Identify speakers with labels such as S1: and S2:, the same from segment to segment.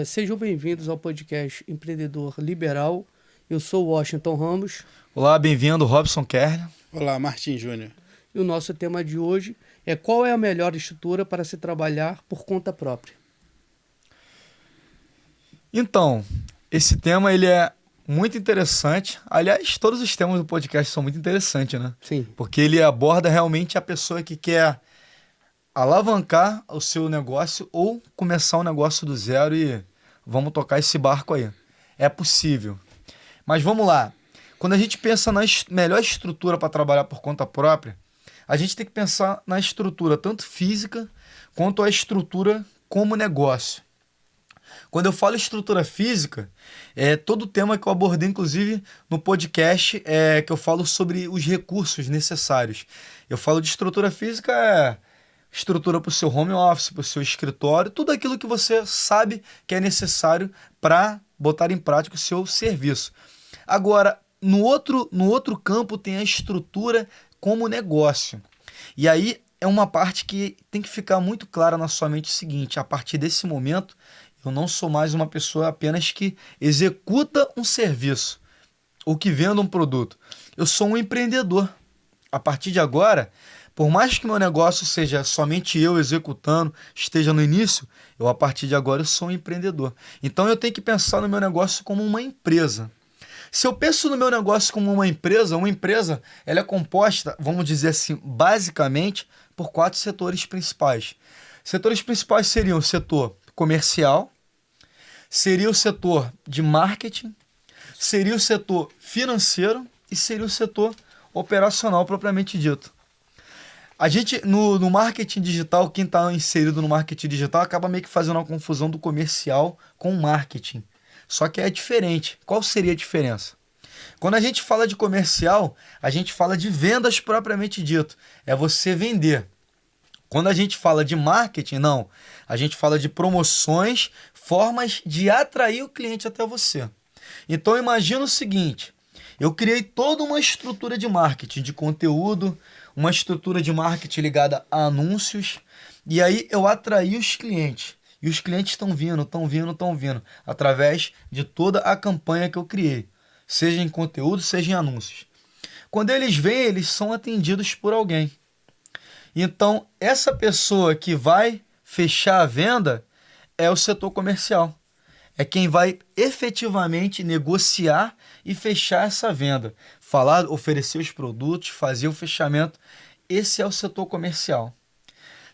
S1: Sejam bem-vindos ao podcast Empreendedor Liberal. Eu sou Washington Ramos
S2: Olá, bem-vindo, Robson Kerr.
S3: Olá, Martim Júnior.
S1: e o nosso tema de hoje é qual é a melhor estrutura para se trabalhar por conta própria.
S2: Então, esse tema ele é muito interessante. Aliás, todos os temas do podcast são muito interessantes, né?
S1: Sim,
S2: Porque ele aborda realmente a pessoa que quer alavancar o seu negócio ou começar um negócio do zero e vamos tocar esse barco aí. É possível. Mas vamos lá. Quando a gente pensa na melhor estrutura para trabalhar por conta própria, a gente tem que pensar na estrutura tanto física quanto a estrutura como negócio. Quando eu falo estrutura física, é todo o tema que eu abordei, inclusive, no podcast, que eu falo sobre os recursos necessários. Eu falo de estrutura física, estrutura para o seu home office, para o seu escritório, tudo aquilo que você sabe que é necessário para botar em prática o seu serviço. Agora, no outro campo tem a estrutura como negócio. E aí é uma parte que tem que ficar muito clara na sua mente o seguinte: a partir desse momento, eu não sou mais uma pessoa apenas que executa um serviço ou que venda um produto. Eu sou um empreendedor. A partir de agora, por mais que meu negócio seja somente eu executando, esteja no início, a partir de agora eu sou um empreendedor. Então eu tenho que pensar no meu negócio como uma empresa. Se eu penso no meu negócio como uma empresa ela é composta, vamos dizer assim, basicamente por 4 setores principais. Setores principais seriam o setor comercial, seria o setor de marketing, seria o setor financeiro e seria o setor operacional propriamente dito. A gente, no marketing digital, quem está inserido no marketing digital acaba meio que fazendo uma confusão do comercial com o marketing. Só que é diferente. Qual seria a diferença? Quando a gente fala de comercial, a gente fala de vendas propriamente dito. É você vender. Quando a gente fala de marketing, não. A gente fala de promoções, formas de atrair o cliente até você. Então imagina o seguinte: eu criei toda uma estrutura de marketing, de conteúdo, uma estrutura de marketing ligada a anúncios, e aí eu atraí os clientes. E os clientes estão vindo, através de toda a campanha que eu criei, seja em conteúdo, seja em anúncios. Quando eles vêm, eles são atendidos por alguém. Então, essa pessoa que vai fechar a venda é o setor comercial. É quem vai efetivamente negociar e fechar essa venda. Falar, oferecer os produtos, fazer o fechamento. Esse é o setor comercial.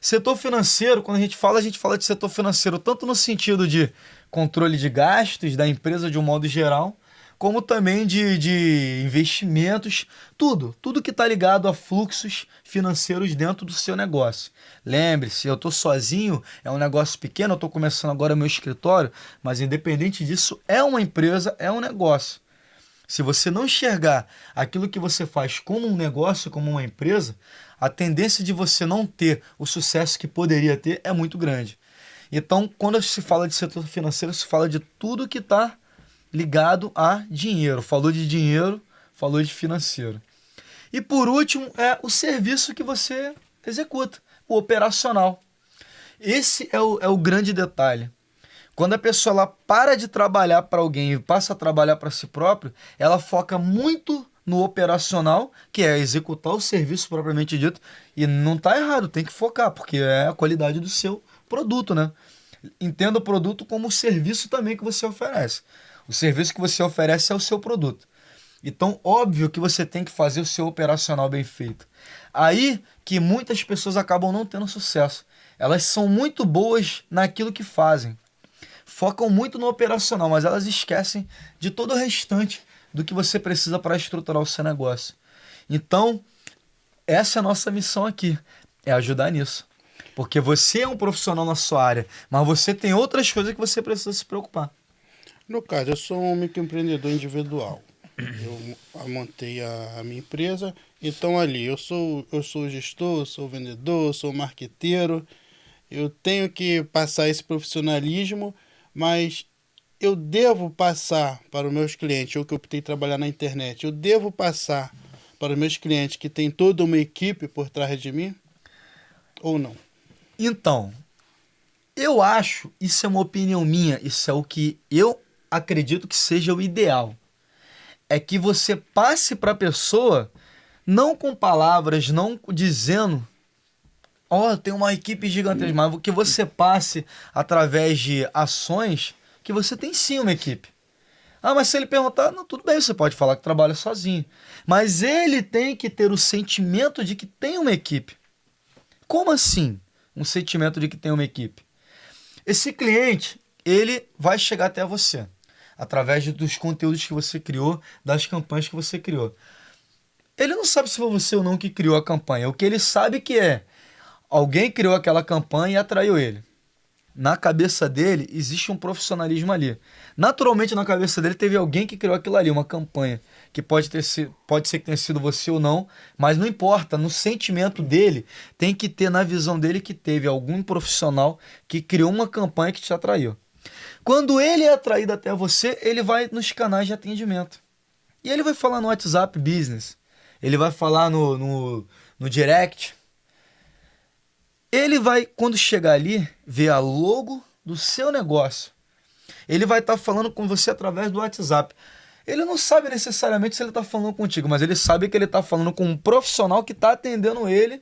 S2: Setor financeiro, quando a gente fala de setor financeiro tanto no sentido de controle de gastos da empresa de um modo geral, como também de investimentos, tudo que está ligado a fluxos financeiros dentro do seu negócio. Lembre-se, eu estou sozinho, é um negócio pequeno, eu estou começando agora meu escritório, mas independente disso, é uma empresa, é um negócio. Se você não enxergar aquilo que você faz como um negócio, como uma empresa, a tendência de você não ter o sucesso que poderia ter é muito grande. Então, quando se fala de setor financeiro, se fala de tudo que está ligado a dinheiro. Falou de dinheiro, falou de financeiro. E por último, é o serviço que você executa, o operacional. Esse é o grande detalhe. Quando a pessoa ela para de trabalhar para alguém e passa a trabalhar para si próprio, ela foca muito no operacional, que é executar o serviço propriamente dito, e não está errado, tem que focar, porque é a qualidade do seu produto, né? Entenda o produto como o serviço também que você oferece. O serviço que você oferece é o seu produto. Então, óbvio que você tem que fazer o seu operacional bem feito. Aí que muitas pessoas acabam não tendo sucesso. Elas são muito boas naquilo que fazem, focam muito no operacional, mas elas esquecem de todo o restante do que você precisa para estruturar o seu negócio. Então, essa é a nossa missão aqui, é ajudar nisso. Porque você é um profissional na sua área, mas você tem outras coisas que você precisa se preocupar.
S3: No caso, eu sou um microempreendedor individual. Eu montei a minha empresa, então ali eu sou gestor, eu sou vendedor, eu sou marqueteiro. Eu tenho que passar esse profissionalismo, mas eu devo passar para os meus clientes, eu que optei trabalhar na internet, eu devo passar para os meus clientes que tem toda uma equipe por trás de mim ou não?
S2: Então, Eu acho, isso é uma opinião minha, isso é o que eu acredito que seja o ideal. É que você passe para a pessoa, não com palavras, não dizendo, ó, tem uma equipe gigantesca, mas que você passe através de ações que você tem sim uma equipe. Ah, mas se ele perguntar, não, tudo bem, você pode falar que trabalha sozinho. Mas ele tem que ter o sentimento de que tem uma equipe. Como assim? Um sentimento de que tem uma equipe? Esse cliente, ele vai chegar até você através dos conteúdos que você criou, das campanhas que você criou. Ele não sabe se foi você ou não que criou a campanha. O que ele sabe que é alguém criou aquela campanha e atraiu ele. Na cabeça dele, existe um profissionalismo ali. Naturalmente, na cabeça dele, teve alguém que criou aquilo ali, uma campanha, que pode ser que tenha sido você ou não, mas não importa, no sentimento dele, tem que ter na visão dele que teve algum profissional que criou uma campanha que te atraiu. Quando ele é atraído até você, ele vai nos canais de atendimento. E ele vai falar no WhatsApp Business, ele vai falar no direct. Ele vai, quando chegar ali, ver a logo do seu negócio. Ele vai estar falando com você através do WhatsApp. Ele não sabe necessariamente se ele está falando contigo, mas ele sabe que ele está falando com um profissional que está atendendo ele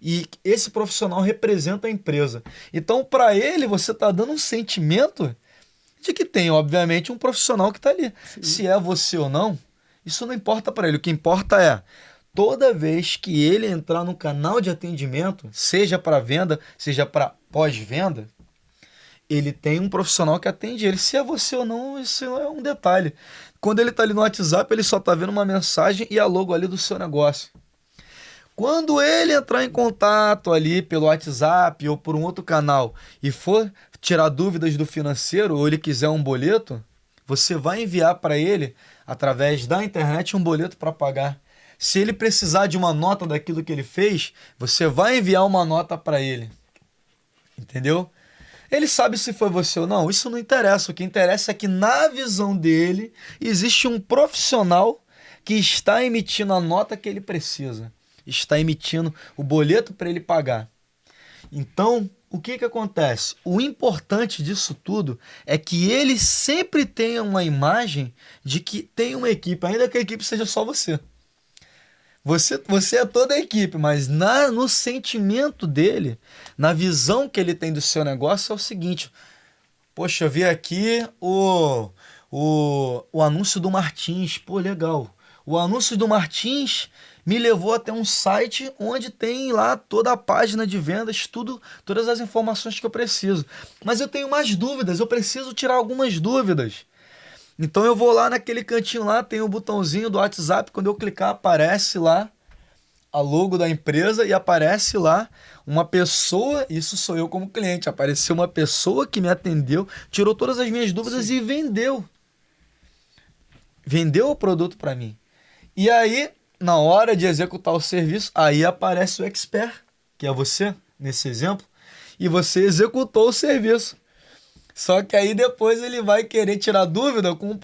S2: e esse profissional representa a empresa. Então, para ele, você está dando um sentimento de que tem, obviamente, um profissional que está ali. Sim. Se é você ou não, isso não importa para ele. O que importa é toda vez que ele entrar no canal de atendimento, seja para venda, seja para pós-venda, ele tem um profissional que atende ele. Se é você ou não, isso é um detalhe. Quando ele está ali no WhatsApp, ele só está vendo uma mensagem e a logo ali do seu negócio. Quando ele entrar em contato ali pelo WhatsApp ou por um outro canal e for tirar dúvidas do financeiro ou ele quiser um boleto, você vai enviar para ele, através da internet, um boleto para pagar. Se ele precisar de uma nota daquilo que ele fez, você vai enviar uma nota para ele. Entendeu? Ele sabe se foi você ou não, isso não interessa. O que interessa é que na visão dele existe um profissional que está emitindo a nota que ele precisa. Está emitindo o boleto para ele pagar. Então, o que acontece? O importante disso tudo é que ele sempre tenha uma imagem de que tem uma equipe, ainda que a equipe seja só você. Você é toda a equipe, mas no sentimento dele, na visão que ele tem do seu negócio, é o seguinte: poxa, eu vi aqui o anúncio do Martins, pô, legal. O anúncio do Martins me levou até um site onde tem lá toda a página de vendas, todas as informações que eu preciso. Mas eu tenho mais dúvidas, eu preciso tirar algumas dúvidas. Então eu vou lá naquele cantinho lá, tem o botãozinho do WhatsApp, quando eu clicar aparece lá a logo da empresa e aparece lá uma pessoa, isso sou eu como cliente, apareceu uma pessoa que me atendeu, tirou todas as minhas dúvidas. Sim. E vendeu. Vendeu o produto para mim. E aí, na hora de executar o serviço, aí aparece o expert, que é você, nesse exemplo, e você executou o serviço. Só que aí depois ele vai querer tirar dúvida com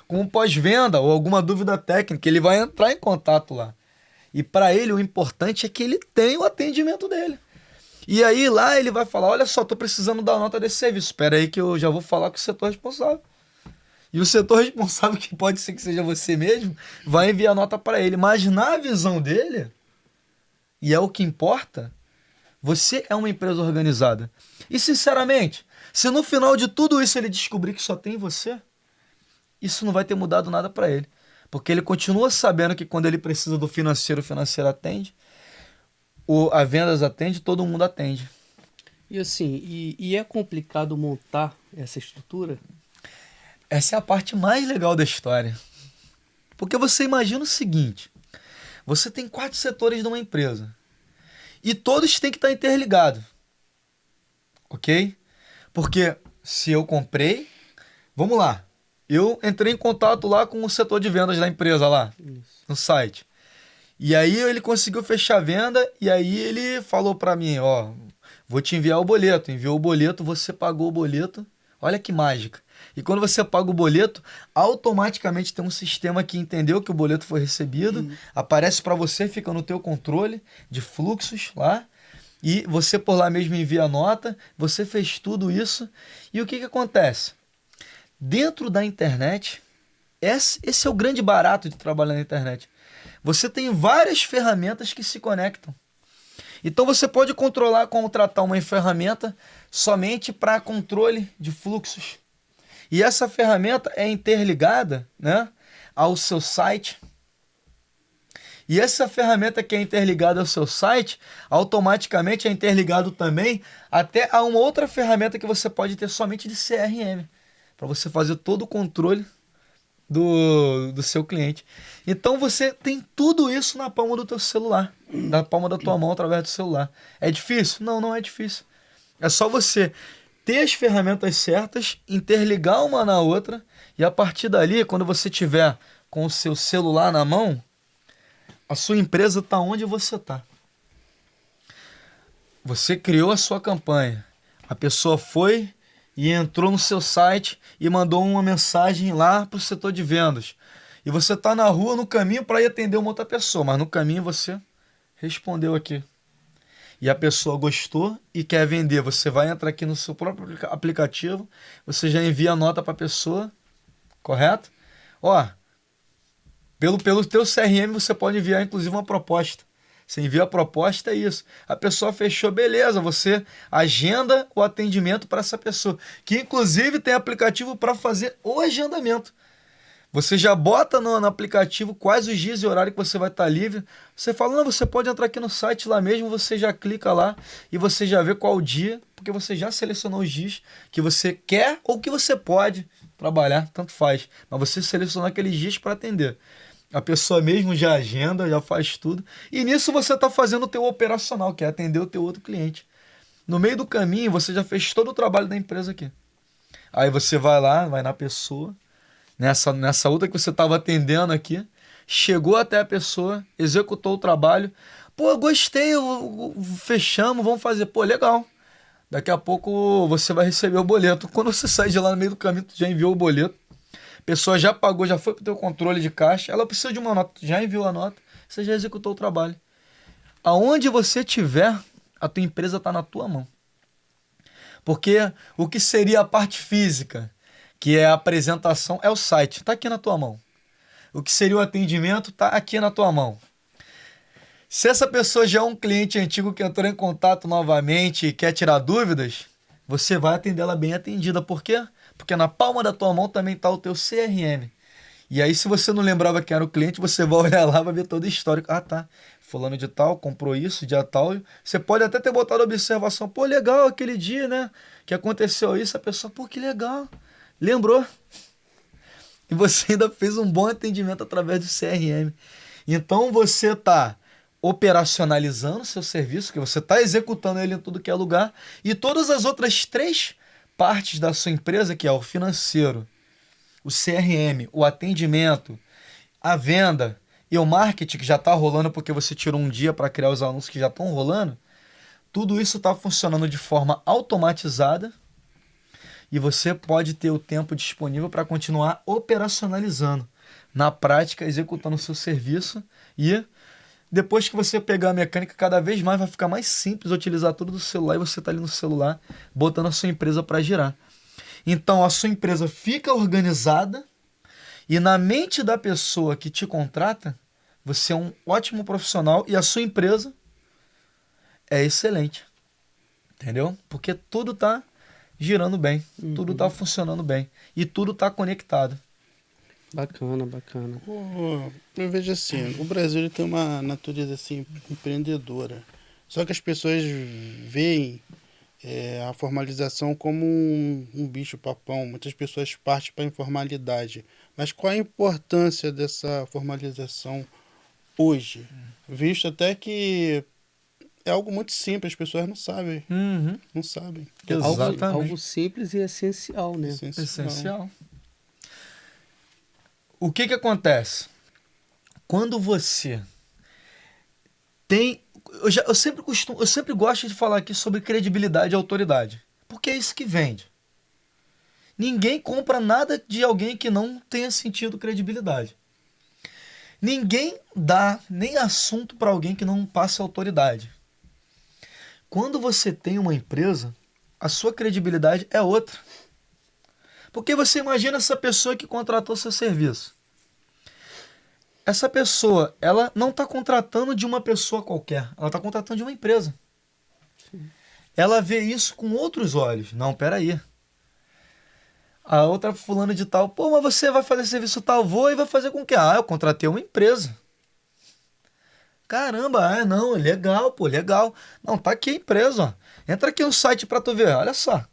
S2: um pós-venda ou alguma dúvida técnica. Ele vai entrar em contato lá. E para ele o importante é que ele tenha o atendimento dele. E aí lá ele vai falar: olha só, estou precisando da nota desse serviço. Espera aí que eu já vou falar com o setor responsável. E o setor responsável, que pode ser que seja você mesmo, vai enviar a nota para ele. Mas na visão dele, e é o que importa, você é uma empresa organizada. E sinceramente, se no final de tudo isso ele descobrir que só tem você, isso não vai ter mudado nada para ele. Porque ele continua sabendo que quando ele precisa do financeiro, o financeiro atende, a vendas atende, todo mundo atende.
S1: E assim, e é complicado montar essa estrutura?
S2: Essa é a parte mais legal da história. Porque você imagina o seguinte: você tem 4 setores de uma empresa e todos têm que estar interligados. Ok? Porque se eu comprei, vamos lá, eu entrei em contato lá com o setor de vendas da empresa lá, no site. E aí ele conseguiu fechar a venda e aí ele falou para mim: ó, vou te enviar o boleto. Enviou o boleto, você pagou o boleto. Olha que mágica. E quando você paga o boleto, automaticamente tem um sistema que entendeu que o boleto foi recebido, aparece para você, fica no teu controle de fluxos lá. E você por lá mesmo envia a nota, você fez tudo isso. E o que acontece? Dentro da internet, esse é o grande barato de trabalhar na internet. Você tem várias ferramentas que se conectam. Então você pode contratar uma ferramenta somente para controle de fluxos. E essa ferramenta é interligada, né, ao seu site. E essa ferramenta que é interligada ao seu site, automaticamente é interligado também até a uma outra ferramenta que você pode ter somente de CRM, para você fazer todo o controle do seu cliente. Então você tem tudo isso na palma do teu celular, na palma da tua mão através do celular. É difícil? Não, não é difícil. É só você ter as ferramentas certas, interligar uma na outra, e a partir dali, quando você tiver com o seu celular na mão, a sua empresa está onde você está. Você criou a sua campanha. A pessoa foi e entrou no seu site e mandou uma mensagem lá para o setor de vendas. E você está na rua, no caminho, para ir atender uma outra pessoa. Mas no caminho você respondeu aqui. E a pessoa gostou e quer vender. Você vai entrar aqui no seu próprio aplicativo. Você já envia a nota para a pessoa. Correto? Ó, pelo teu CRM você pode enviar inclusive uma proposta. Você envia a proposta, é isso. A pessoa fechou, beleza. Você agenda o atendimento para essa pessoa. Que inclusive tem aplicativo para fazer o agendamento. Você já bota no aplicativo quais os dias e horário que você vai estar livre. Você fala, não, você pode entrar aqui no site lá mesmo, você já clica lá e você já vê qual o dia, porque você já selecionou os dias que você quer ou que você pode trabalhar, tanto faz. Mas você selecionou aqueles dias para atender. A pessoa mesmo já agenda, já faz tudo. E nisso você está fazendo o teu operacional, que é atender o teu outro cliente. No meio do caminho, você já fez todo o trabalho da empresa aqui. Aí você vai lá, vai na pessoa, nessa outra que você estava atendendo aqui, chegou até a pessoa, executou o trabalho. Pô, gostei, fechamos, vamos fazer. Pô, legal. Daqui a pouco você vai receber o boleto. Quando você sai de lá no meio do caminho, tu já enviou o boleto. A pessoa já pagou, já foi para o teu controle de caixa. Ela precisa de uma nota, já enviou a nota, você já executou o trabalho. Aonde você estiver, a tua empresa está na tua mão. Porque o que seria a parte física, que é a apresentação, é o site, está aqui na tua mão. O que seria o atendimento, está aqui na tua mão. Se essa pessoa já é um cliente antigo que entrou em contato novamente e quer tirar dúvidas, você vai atender ela bem atendida. Por quê? Porque na palma da tua mão também está o teu CRM. E aí, se você não lembrava quem era o cliente, você vai olhar lá, vai ver todo o histórico. Ah, tá. Fulano de tal, comprou isso, dia tal. Você pode até ter botado observação. Pô, legal, aquele dia, né? Que aconteceu isso. A pessoa, pô, que legal. Lembrou. E você ainda fez um bom atendimento através do CRM. Então, você está operacionalizando o seu serviço, que você está executando ele em tudo que é lugar. E todas as outras 3 partes da sua empresa, que é o financeiro, o CRM, o atendimento, a venda e o marketing, que já está rolando porque você tirou um dia para criar os anúncios que já estão rolando, tudo isso está funcionando de forma automatizada e você pode ter o tempo disponível para continuar operacionalizando, na prática, executando o seu serviço. E depois que você pegar a mecânica, cada vez mais vai ficar mais simples utilizar tudo do celular e você está ali no celular botando a sua empresa para girar. Então a sua empresa fica organizada e na mente da pessoa que te contrata, você é um ótimo profissional e a sua empresa é excelente. Entendeu? Porque tudo está girando bem, tudo está funcionando bem e tudo está conectado.
S1: Bacana, bacana.
S3: Eu vejo assim, o Brasil ele tem uma natureza assim, empreendedora. Só que as pessoas veem a formalização como um bicho-papão. Muitas pessoas partem para a informalidade. Mas qual a importância dessa formalização hoje? Visto até que é algo muito simples, as pessoas não sabem. Não sabem.
S2: Exatamente.
S1: Algo simples e essencial, né?
S2: Essencial. O que acontece? Quando você tem... Eu sempre gosto de falar aqui sobre credibilidade e autoridade. Porque é isso que vende. Ninguém compra nada de alguém que não tenha sentido credibilidade. Ninguém dá nem assunto para alguém que não passe autoridade. Quando você tem uma empresa, a sua credibilidade é outra. Porque você imagina essa pessoa que contratou seu serviço. Essa pessoa, ela não está contratando de uma pessoa qualquer, ela está contratando de uma empresa.
S1: Sim.
S2: Ela vê isso com outros olhos. Não, peraí. A outra fulana de tal, pô, mas você vai fazer serviço tal, vou e vai fazer com o quê? Ah, eu contratei uma empresa. Caramba, não, legal, pô, legal. Não, tá aqui a empresa, ó. Entra aqui no site pra tu ver, olha só.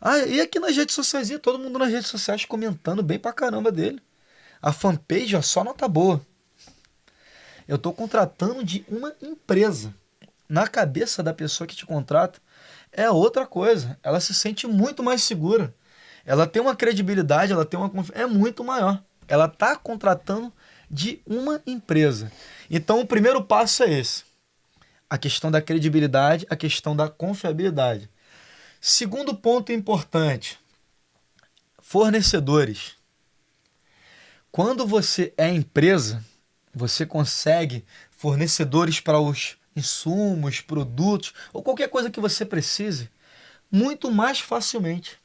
S2: Ah, e aqui nas redes sociais, todo mundo nas redes sociais comentando bem pra caramba dele. A fanpage, ó, só nota boa. Eu tô contratando de uma empresa. Na cabeça da pessoa que te contrata, é outra coisa. Ela se sente muito mais segura. Ela tem uma credibilidade, ela tem uma confiança, é muito maior. Ela tá contratando de uma empresa. Então, o primeiro passo é esse. A questão da credibilidade, a questão da confiabilidade. Segundo ponto importante, fornecedores. Quando você é empresa, você consegue fornecedores para os insumos, produtos ou qualquer coisa que você precise muito mais facilmente.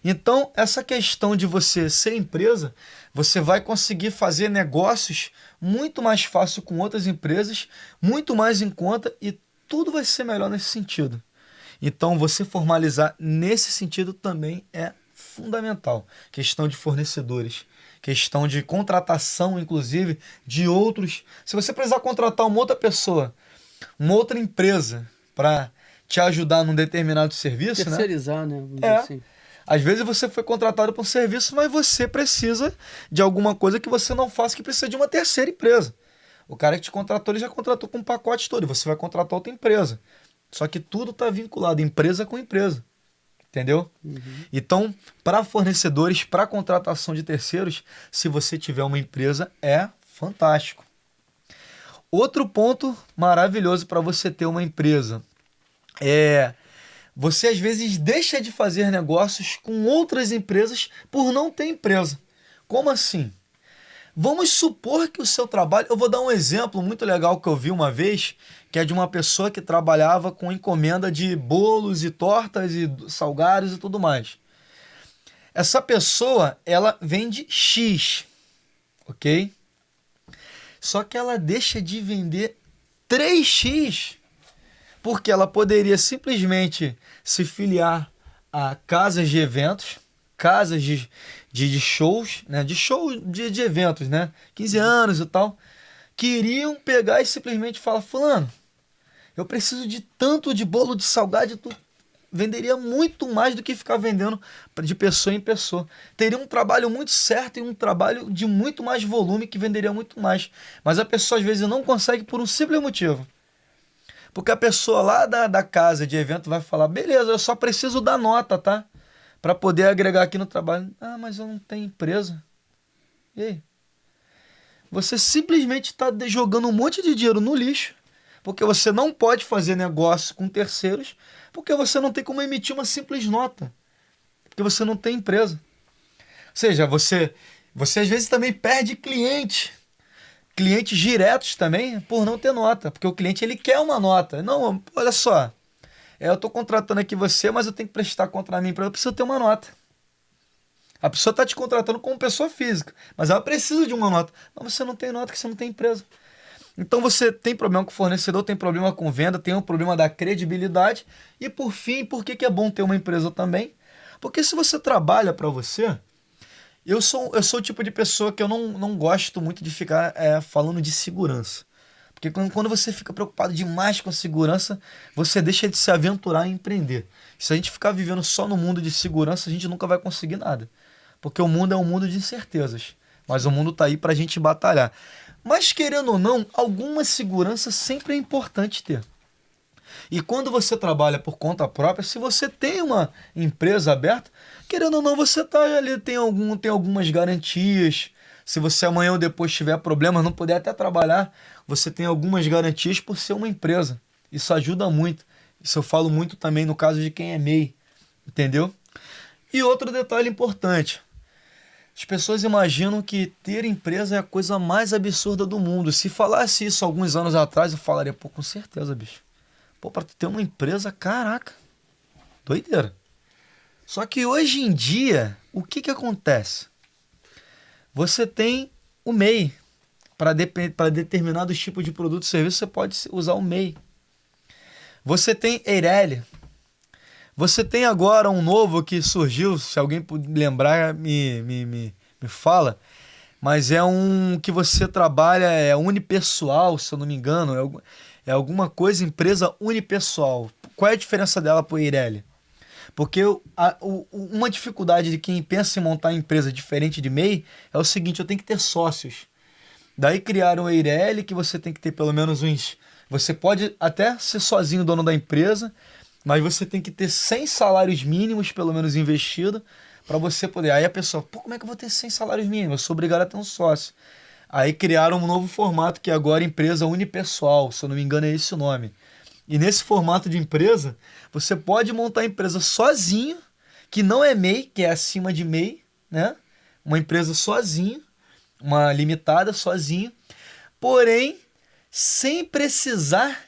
S2: Então, essa questão de você ser empresa, você vai conseguir fazer negócios muito mais fácil com outras empresas, muito mais em conta e tudo vai ser melhor nesse sentido. Então, você formalizar nesse sentido também é fundamental. Questão de fornecedores, questão de contratação, inclusive, de outros. Se você precisar contratar uma outra pessoa, uma outra empresa para te ajudar num determinado serviço,
S1: Terceirizar, né? Vamos dizer
S2: É.
S1: assim.
S2: Às vezes você foi contratado para um serviço, mas você precisa de alguma coisa que você não faça, que precisa de uma terceira empresa. O cara que te contratou, ele já contratou com um pacote todo, e você vai contratar outra empresa. Só que tudo está vinculado, empresa com empresa. Entendeu? Então, para fornecedores, para contratação de terceiros, se você tiver uma empresa, é fantástico. Outro ponto maravilhoso para você ter uma empresa é você às vezes deixa de fazer negócios com outras empresas por não ter empresa. Como assim? Vamos supor que o seu trabalho... Eu vou dar um exemplo muito legal que eu vi uma vez, que é de uma pessoa que trabalhava com encomenda de bolos e tortas e salgados e tudo mais. Essa pessoa, ela vende X, ok? Só que ela deixa de vender 3X, porque ela poderia simplesmente se filiar a casas de eventos, casas de shows, né? De eventos, né? 15 anos e tal, que iriam pegar e simplesmente falar, fulano, eu preciso de tanto de bolo de salgado e tudo. Venderia muito mais do que ficar vendendo de pessoa em pessoa. Teria um trabalho muito certo e um trabalho de muito mais volume que venderia muito mais. Mas a pessoa às vezes não consegue por um simples motivo. Porque a pessoa lá da casa de evento vai falar, beleza, eu só preciso da nota, tá? Para poder agregar aqui no trabalho. Ah, mas eu não tenho empresa. E aí? Você simplesmente está jogando um monte de dinheiro no lixo, porque você não pode fazer negócio com terceiros, porque você não tem como emitir uma simples nota, porque você não tem empresa. Ou seja, você às vezes também perde clientes diretos também por não ter nota, porque o cliente ele quer uma nota. Não, olha só, eu estou contratando aqui você, mas eu tenho que prestar conta na minha empresa, eu preciso ter uma nota. A pessoa está te contratando como pessoa física, mas ela precisa de uma nota. Não, você não tem nota, porque você não tem empresa. Então você tem problema com o fornecedor, tem problema com venda, tem um problema da credibilidade. E por fim, por que é bom ter uma empresa também? Porque se você trabalha para você, eu sou o tipo de pessoa que eu não gosto muito de ficar falando de segurança. Porque quando você fica preocupado demais com a segurança, você deixa de se aventurar em empreender. Se a gente ficar vivendo só no mundo de segurança, a gente nunca vai conseguir nada. Porque o mundo é um mundo de incertezas. Mas o mundo está aí para a gente batalhar. Mas, querendo ou não, alguma segurança sempre é importante ter. E quando você trabalha por conta própria, se você tem uma empresa aberta, querendo ou não, você tá ali, tem algumas garantias. Se você amanhã ou depois tiver problemas, não puder até trabalhar, você tem algumas garantias por ser uma empresa. Isso ajuda muito. Isso eu falo muito também no caso de quem é MEI, entendeu? E outro detalhe importante. As pessoas imaginam que ter empresa é a coisa mais absurda do mundo. Se falasse isso alguns anos atrás, eu falaria, pô, com certeza, bicho. Pô, pra tu ter uma empresa, caraca, doideira. Só que hoje em dia, o que que acontece? Você tem o MEI. Para determinados tipos de produto e serviço, você pode usar o MEI. Você tem Eireli. Você tem agora um novo que surgiu, se alguém lembrar, me fala, mas é um que você trabalha, é unipessoal, se eu não me engano, é alguma coisa, empresa unipessoal. Qual é a diferença dela para o Eireli? Porque uma dificuldade de quem pensa em montar empresa diferente de MEI é o seguinte, eu tenho que ter sócios. Daí criaram o Eireli, que você tem que ter pelo menos uns... Você pode até ser sozinho dono da empresa, mas você tem que ter 100 salários mínimos, pelo menos, investido, para você poder... Aí a pessoa, pô, como é que eu vou ter 100 salários mínimos? Eu sou obrigado a ter um sócio. Aí criaram um novo formato, que é agora empresa unipessoal, se eu não me engano é esse o nome. E nesse formato de empresa, você pode montar a empresa sozinho, que não é MEI, que é acima de MEI, né? Uma empresa sozinho, uma limitada sozinho, porém, sem precisar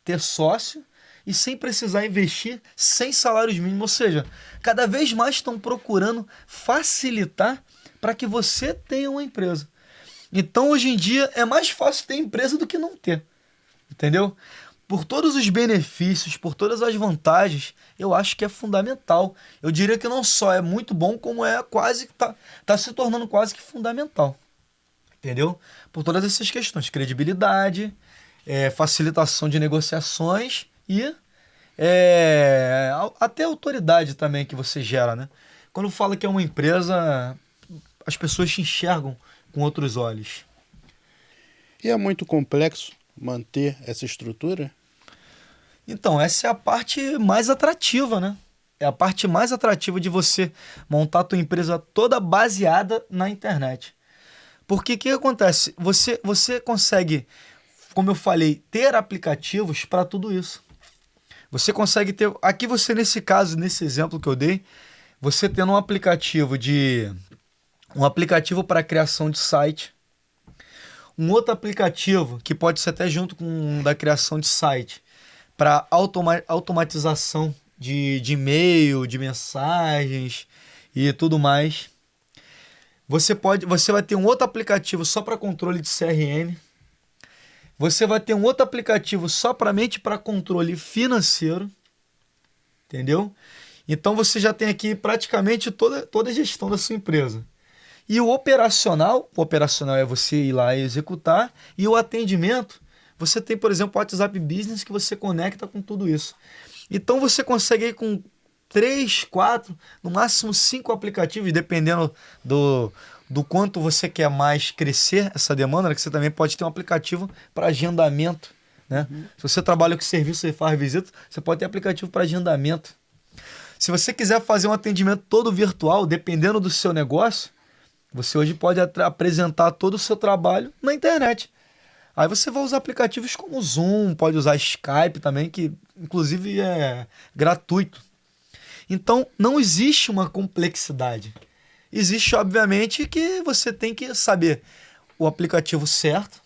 S2: ter sócio e sem precisar investir sem salários mínimos. Ou seja, cada vez mais estão procurando facilitar para que você tenha uma empresa. Então, hoje em dia, é mais fácil ter empresa do que não ter. Entendeu? Por todos os benefícios, por todas as vantagens, eu acho que é fundamental. Eu diria que não só é muito bom, como é quase que tá se tornando quase que fundamental. Entendeu? Por todas essas questões, credibilidade, facilitação de negociações e até autoridade também que você gera, né? Quando fala que é uma empresa, as pessoas te enxergam com outros olhos.
S3: E é muito complexo manter essa estrutura?
S2: Então, essa é a parte mais atrativa, né? É a parte mais atrativa de você montar a tua empresa toda baseada na internet. Porque o que acontece? Você consegue, como eu falei, ter aplicativos para tudo isso. Você consegue ter... Aqui você, nesse caso, nesse exemplo que eu dei, você tendo um aplicativo para criação de site, um outro aplicativo que pode ser até junto com um da criação de site para automatização de e-mail, de mensagens e tudo mais. Você vai ter um outro aplicativo só para controle de CRM. Você vai ter um outro aplicativo somente para controle financeiro. Entendeu? Então você já tem aqui praticamente toda a gestão da sua empresa. E o operacional é você ir lá e executar. E o atendimento, você tem, por exemplo, o WhatsApp Business que você conecta com tudo isso. Então você consegue ir com 3, 4, no máximo 5 aplicativos, dependendo do quanto você quer mais crescer essa demanda, né? Que você também pode ter um aplicativo para agendamento, né? Se você trabalha com serviço e faz visita, você pode ter aplicativo para agendamento. Se você quiser fazer um atendimento todo virtual, dependendo do seu negócio, você hoje pode apresentar todo o seu trabalho na internet. Aí você vai usar aplicativos como Zoom, pode usar Skype também, que inclusive é gratuito. Então, não existe uma complexidade. Existe, obviamente, que você tem que saber o aplicativo certo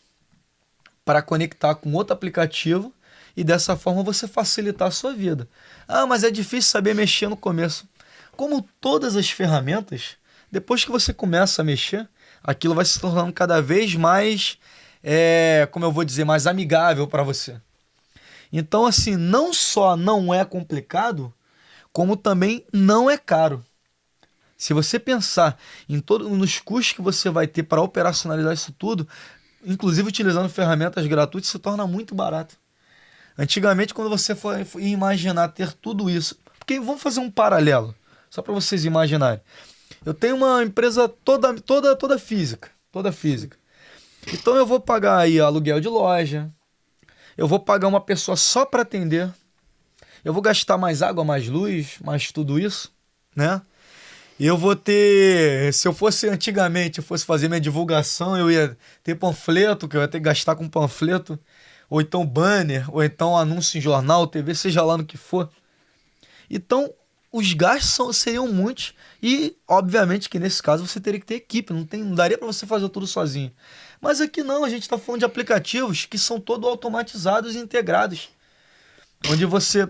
S2: para conectar com outro aplicativo e dessa forma você facilitar a sua vida. Ah, mas é difícil saber mexer no começo. Como todas as ferramentas, depois que você começa a mexer, aquilo vai se tornando cada vez mais, como eu vou dizer, mais amigável para você. Então, assim, não só não é complicado, como também não é caro. Se você pensar nos custos que você vai ter para operacionalizar isso tudo, inclusive utilizando ferramentas gratuitas, se torna muito barato. Antigamente, quando você for imaginar ter tudo isso... Porque vamos fazer um paralelo, só para vocês imaginarem. Eu tenho uma empresa toda física. Então eu vou pagar aí aluguel de loja, eu vou pagar uma pessoa só para atender, eu vou gastar mais água, mais luz, mais tudo isso, né? E eu vou ter, se eu fosse antigamente, eu fosse fazer minha divulgação, eu ia ter panfleto, que eu ia ter que gastar com panfleto, ou então banner, ou então anúncio em jornal, TV, seja lá no que for. Então, os gastos seriam muitos e, obviamente, que nesse caso você teria que ter equipe, não daria para você fazer tudo sozinho. Mas aqui não, a gente está falando de aplicativos que são todos automatizados e integrados, onde você,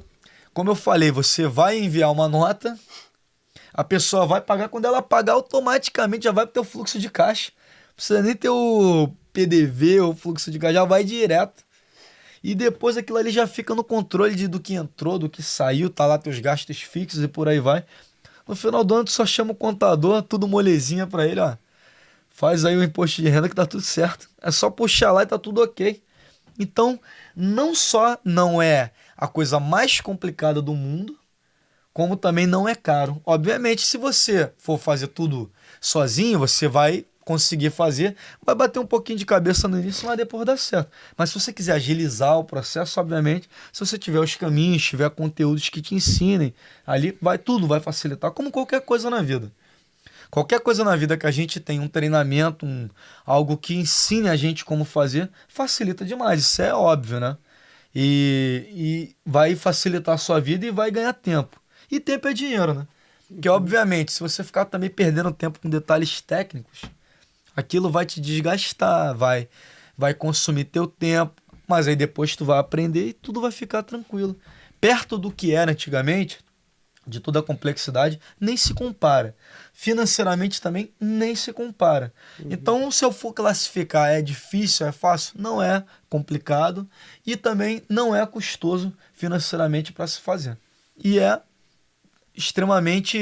S2: como eu falei, você vai enviar uma nota, a pessoa vai pagar, quando ela pagar automaticamente já vai para o teu fluxo de caixa, não precisa nem ter o PDV ou fluxo de caixa, já vai direto. E depois aquilo ali já fica no controle do que entrou, do que saiu, tá lá teus gastos fixos e por aí vai. No final do ano tu só chama o contador, tudo molezinha pra ele, ó. Faz aí o imposto de renda que tá tudo certo. É só puxar lá e tá tudo ok. Então, não só não é a coisa mais complicada do mundo, como também não é caro. Obviamente, se você for fazer tudo sozinho, você vai conseguir fazer, vai bater um pouquinho de cabeça no início, mas depois dá certo. Mas se você quiser agilizar o processo, obviamente, se você tiver os caminhos, tiver conteúdos que te ensinem, ali tudo vai facilitar, como qualquer coisa na vida. Qualquer coisa na vida que a gente tem um treinamento, algo que ensine a gente como fazer, facilita demais, isso é óbvio, né? E vai facilitar a sua vida e vai ganhar tempo. E tempo é dinheiro, né? Porque, obviamente, se você ficar também perdendo tempo com detalhes técnicos, aquilo vai te desgastar, vai consumir teu tempo, mas aí depois tu vai aprender e tudo vai ficar tranquilo. Perto do que era antigamente, de toda a complexidade, nem se compara. Financeiramente também nem se compara. Então, se eu for classificar, é difícil, é fácil? Não é complicado e também não é custoso financeiramente para se fazer. E é extremamente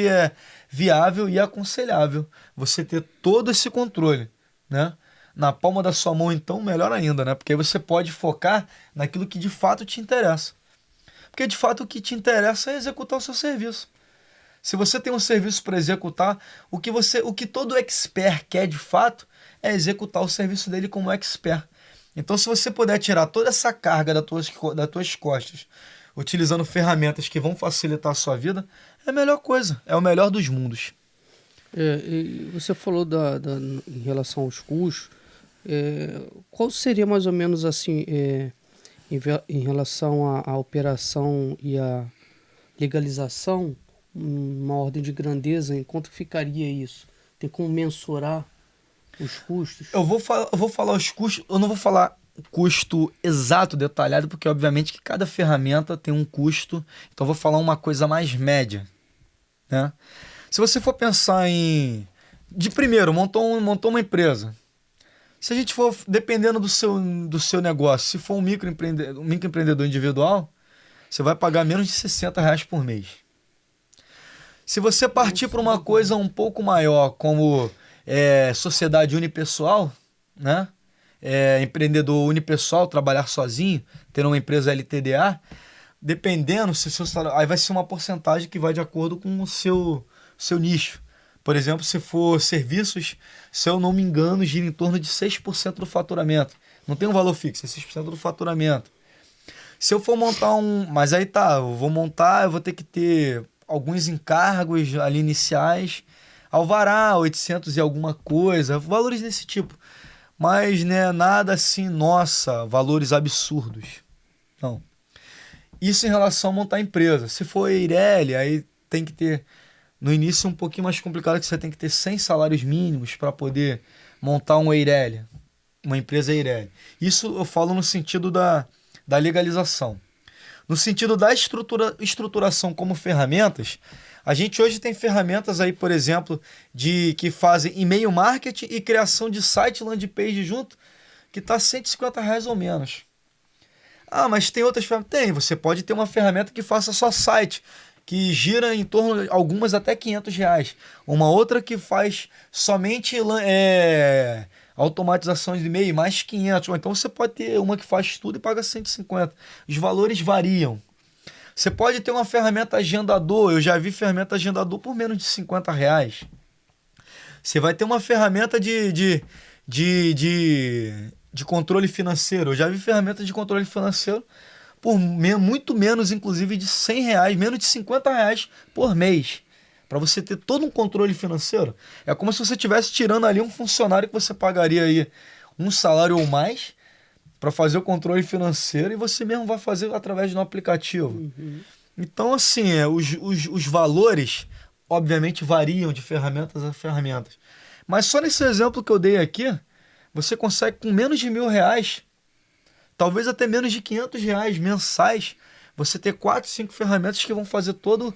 S2: viável e aconselhável você ter todo esse controle, né? Na palma da sua mão, então, melhor ainda, né? Porque aí você pode focar naquilo que de fato te interessa. Porque de fato o que te interessa é executar o seu serviço. Se você tem um serviço para executar, o que todo expert quer de fato é executar o serviço dele como expert. Então, se você puder tirar toda essa carga das tuas costas, utilizando ferramentas que vão facilitar a sua vida, é a melhor coisa, é o melhor dos mundos.
S1: E você falou em relação aos custos, qual seria mais ou menos assim, em relação à operação e à legalização, uma ordem de grandeza, em quanto ficaria isso? Tem como mensurar os custos?
S2: Eu vou falar os custos, eu não vou falar custo exato, detalhado, porque obviamente que cada ferramenta tem um custo, então eu vou falar uma coisa mais média, né? Se você for pensar de primeiro, montou uma empresa. Se a gente for, dependendo do seu negócio, se for um microempreendedor individual, você vai pagar menos de R$60 por mês. Se você partir para uma coisa um pouco maior, como sociedade unipessoal, né? Empreendedor unipessoal, trabalhar sozinho, ter uma empresa LTDA, dependendo, aí vai ser uma porcentagem que vai de acordo com o seu nicho. Por exemplo, se for serviços, se eu não me engano, gira em torno de 6% do faturamento. Não tem um valor fixo, é 6% do faturamento. Se eu for montar mas aí tá, eu vou ter que ter alguns encargos ali iniciais, alvará, 800 e alguma coisa, valores desse tipo. Mas, né, nada assim, nossa, valores absurdos. Não. Isso em relação a montar empresa. Se for Eireli, aí tem que ter, no início um pouquinho mais complicado, que você tem que ter 100 salários mínimos para poder montar um Eireli, uma empresa Eireli. Isso eu falo no sentido da legalização. No sentido da estruturação como ferramentas, a gente hoje tem ferramentas aí, por exemplo, que fazem e-mail marketing e criação de site landing page junto, que está R$150 ou menos. Ah, mas tem outras ferramentas? Tem, você pode ter uma ferramenta que faça só site, que gira em torno de algumas até R$500. Uma outra que faz somente automatização de e-mail, mais 500. Ou então você pode ter uma que faz tudo e paga 150. Os valores variam. Você pode ter uma ferramenta agendador. Eu já vi ferramenta agendador por menos de R$50. Você vai ter uma ferramenta de controle financeiro. Eu já vi ferramenta de controle financeiro por muito menos, inclusive, de R$100, menos de R$50 por mês. Para você ter todo um controle financeiro. É como se você estivesse tirando ali um funcionário que você pagaria aí um salário ou mais para fazer o controle financeiro e você mesmo vai fazer através de um aplicativo. Uhum. Então, assim, os valores, obviamente, variam de ferramentas a ferramentas. Mas só nesse exemplo que eu dei aqui, você consegue com menos de R$ 1.000, talvez até menos de R$ 500 mensais, você ter 4, 5 ferramentas que vão fazer todo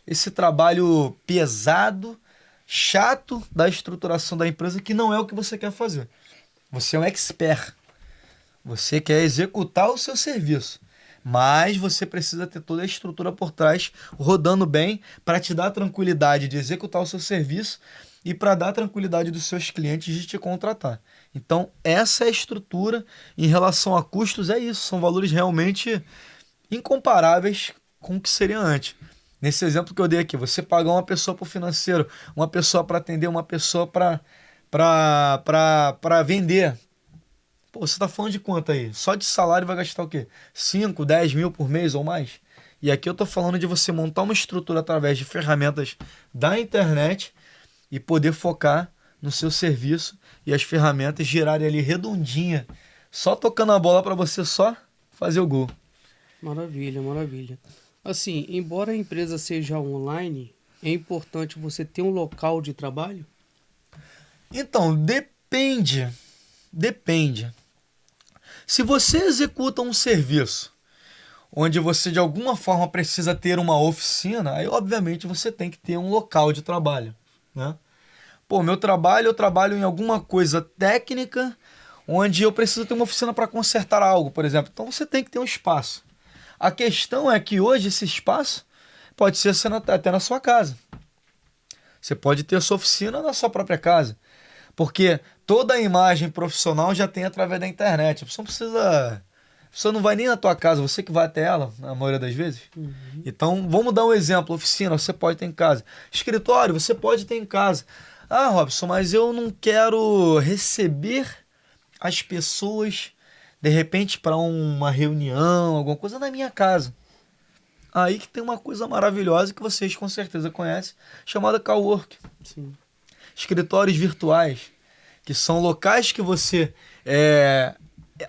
S2: esse trabalho pesado, chato da estruturação da empresa, que não é o que você quer fazer. Você é um expert. Você quer executar o seu serviço, mas você precisa ter toda a estrutura por trás rodando bem para te dar tranquilidade de executar o seu serviço e para dar tranquilidade dos seus clientes de te contratar. Então, essa é a estrutura. Em relação a custos, é isso. São valores realmente incomparáveis com o que seria antes. Nesse exemplo que eu dei aqui, você pagar uma pessoa para o financeiro, uma pessoa para atender, uma pessoa para vender. Pô, você está falando de quanto aí? Só de salário vai gastar o quê? 5, 10 mil por mês ou mais? E aqui eu estou falando de você montar uma estrutura através de ferramentas da internet e poder focar no seu serviço e as ferramentas girarem ali redondinha, só tocando a bola para você só fazer o gol.
S1: Maravilha, maravilha. Assim, embora a empresa seja online, é importante você ter um local de trabalho?
S2: Então, depende. Depende. Se você executa um serviço onde você de alguma forma precisa ter uma oficina, aí obviamente você tem que ter um local de trabalho, né? Pô, eu trabalho em alguma coisa técnica onde eu preciso ter uma oficina para consertar algo, por exemplo. Então você tem que ter um espaço. A questão é que hoje esse espaço pode ser até na sua casa. Você pode ter a sua oficina na sua própria casa. Porque toda a imagem profissional já tem através da internet. A pessoa não precisa. A pessoa não vai nem na tua casa, você que vai até ela, na maioria das vezes. Então, vamos dar um exemplo. Oficina, você pode ter em casa. Escritório, você pode ter em casa. Ah, Robson, mas eu não quero receber as pessoas, de repente, para uma reunião, alguma coisa na minha casa. Aí que tem uma coisa maravilhosa que vocês com certeza conhecem, chamada cowork.
S1: Sim.
S2: Escritórios virtuais, que são locais que você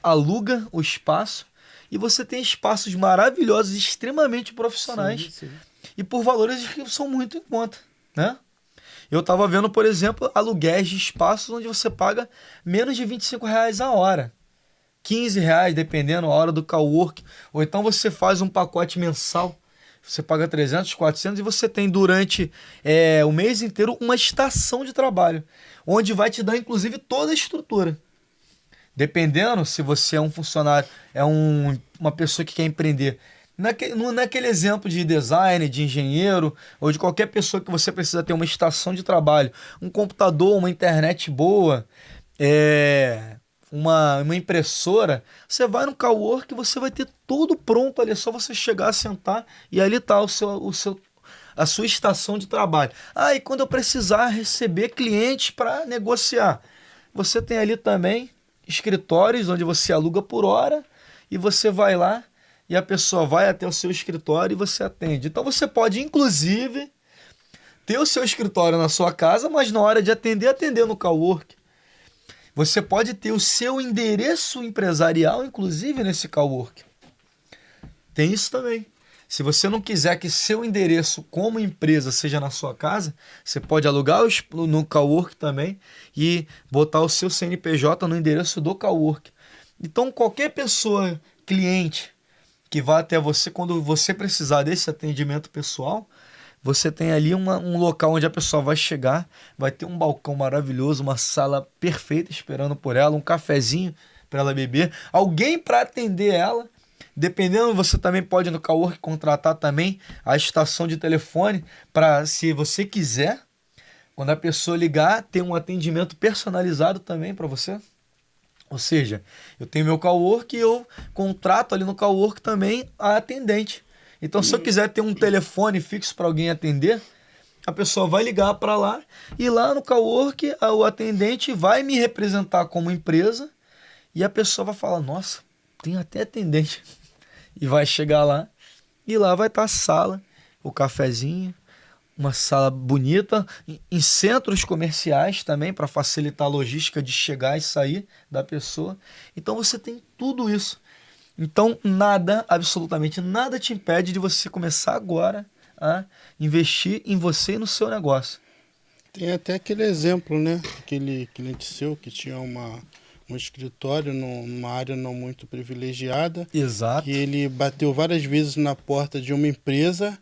S2: aluga o espaço e você tem espaços maravilhosos, extremamente profissionais,
S1: Sim, sim.
S2: e por valores que são muito em conta, né? Eu estava vendo, por exemplo, aluguéis de espaços onde você paga menos de R$ 25 a hora. R$ 15, dependendo a hora do cowork. Ou então você faz um pacote mensal. Você paga 300, 400 e você tem durante o mês inteiro uma estação de trabalho, onde vai te dar, inclusive, toda a estrutura. Dependendo se você é um funcionário, uma pessoa que quer empreender. Naquele exemplo de design, de engenheiro, ou de qualquer pessoa que você precisa ter uma estação de trabalho, um computador, uma internet boa, uma impressora, você vai no cowork e você vai ter tudo pronto ali, é só você chegar, sentar e ali está a sua estação de trabalho. E quando eu precisar receber clientes para negociar, você tem ali também escritórios onde você aluga por hora e você vai lá e a pessoa vai até o seu escritório e você atende. Então você pode, inclusive, ter o seu escritório na sua casa, mas na hora de atender no cowork. Você pode ter o seu endereço empresarial, inclusive, nesse cowork. Tem isso também. Se você não quiser que seu endereço como empresa seja na sua casa, você pode alugar no cowork também e botar o seu CNPJ no endereço do cowork. Então, qualquer pessoa, cliente, que vá até você quando você precisar desse atendimento pessoal, você tem ali um local onde a pessoa vai chegar, vai ter um balcão maravilhoso, uma sala perfeita esperando por ela, um cafezinho para ela beber, alguém para atender ela. Dependendo, você também pode no cowork contratar também a estação de telefone para, se você quiser, quando a pessoa ligar, ter um atendimento personalizado também para você. Ou seja, eu tenho meu cowork e eu contrato ali no cowork também a atendente. Então, se eu quiser ter um telefone fixo para alguém atender, a pessoa vai ligar para lá e lá no cowork o atendente vai me representar como empresa e a pessoa vai falar, nossa, tem até atendente. E vai chegar lá e lá vai estar a sala, o cafezinho, uma sala bonita, em centros comerciais também, para facilitar a logística de chegar e sair da pessoa. Então você tem tudo isso. Então, nada, absolutamente nada te impede de você começar agora a investir em você e no seu negócio.
S3: Tem até aquele exemplo, né? Aquele cliente seu que tinha um escritório numa área não muito privilegiada,
S2: Exato.
S3: que ele bateu várias vezes na porta de uma empresa,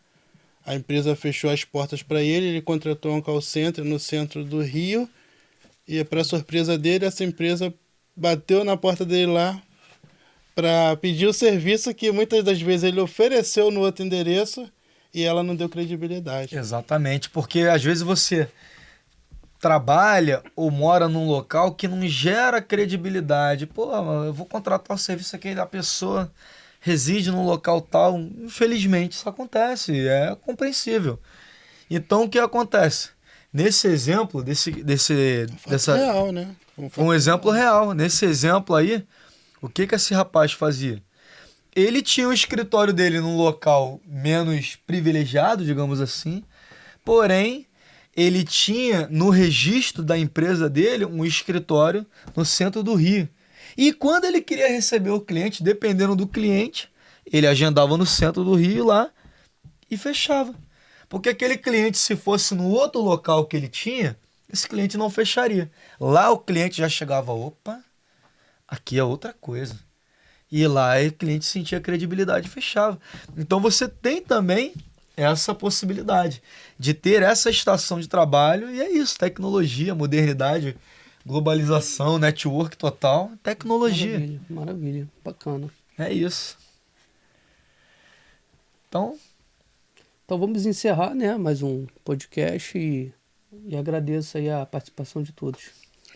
S3: a empresa fechou as portas para ele contratou um call center no centro do Rio, e para surpresa dele, essa empresa bateu na porta dele lá para pedir o serviço que muitas das vezes ele ofereceu no outro endereço e ela não deu credibilidade.
S2: Exatamente, porque às vezes você trabalha ou mora num local que não gera credibilidade. Pô, eu vou contratar o serviço aqui da pessoa reside num local tal. Infelizmente, isso acontece, é compreensível. Então, o que acontece? Nesse exemplo, dessa
S3: Real, né?
S2: um exemplo real. Nesse exemplo aí, o que esse rapaz fazia? Ele tinha o escritório dele num local menos privilegiado, digamos assim, porém, ele tinha no registro da empresa dele um escritório no centro do Rio. E quando ele queria receber o cliente, dependendo do cliente, ele agendava no centro do Rio lá e fechava. Porque aquele cliente, se fosse no outro local que ele tinha, esse cliente não fecharia. Lá o cliente já chegava, opa, aqui é outra coisa. E lá o cliente sentia credibilidade e fechava. Então você tem também essa possibilidade de ter essa estação de trabalho, e é isso, tecnologia, modernidade, globalização, network total, tecnologia.
S1: Maravilha, maravilha, bacana.
S2: É isso. Então
S1: vamos encerrar, né, mais um podcast e agradeço aí a participação de todos.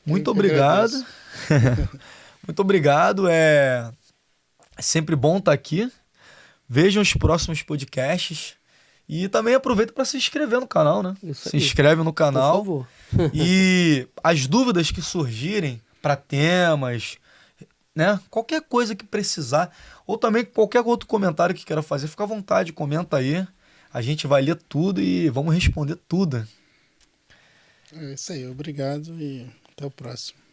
S2: muito obrigado. Muito obrigado. É sempre bom estar aqui. Vejam os próximos podcasts. E também aproveita para se inscrever no canal, né?
S1: Isso
S2: se
S1: aí.
S2: inscreve no canal.
S1: Por favor.
S2: E as dúvidas que surgirem para temas, né? Qualquer coisa que precisar, ou também qualquer outro comentário que queira fazer, fica à vontade, comenta aí. A gente vai ler tudo e vamos responder tudo.
S3: É isso aí, obrigado e até o próximo.